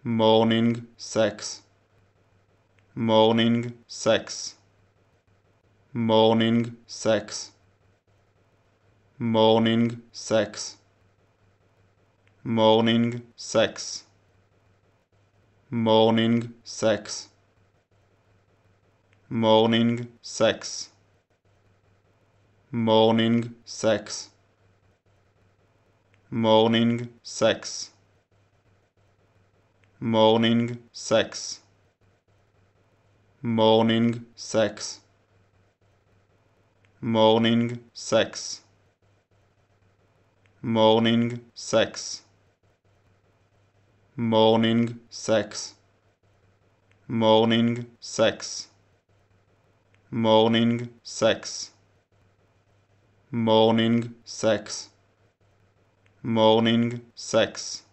morning sex, morning sex, morning sex, morning sex, morning sex, morning sex, morning sex, morning sex, morning sex, morning sex, morning sex, morning sex, morning sex, morning sex, morning sex, morning sex, morning sex, morning sex.